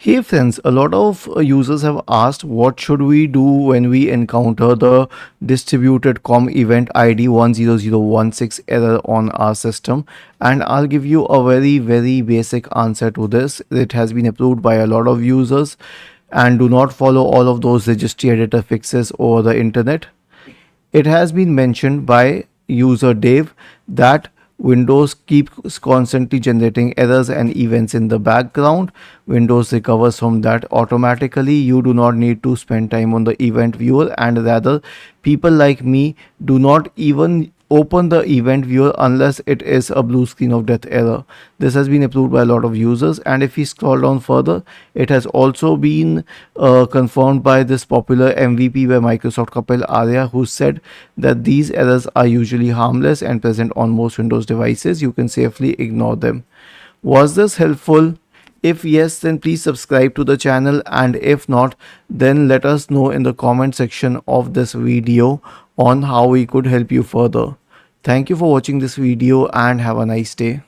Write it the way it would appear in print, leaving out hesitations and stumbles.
Hey friends, a lot of users have asked what should we do when we encounter the DistributedCOM event ID 10016 error on our system, and I'll give you a very basic answer to this. It has been approved by a lot of users, and do not follow all of those registry editor fixes over the internet. It has been mentioned by user Dave that Windows keeps constantly generating errors and events in the background. Windows recovers from that automatically. You do not need to spend time on the event viewer, and rather people like me do not even open the event viewer unless it is a blue screen of death error. This has been approved by a lot of users, and if we scroll down further, it has also been confirmed by this popular MVP by Microsoft Kapil Arya, who said that these errors are usually harmless and present on most Windows devices. You can safely ignore them. Was this helpful? If yes, then please subscribe to the channel, and if not, then let us know in the comment section of this video on how we could help you further. Thank you for watching this video and have a nice day.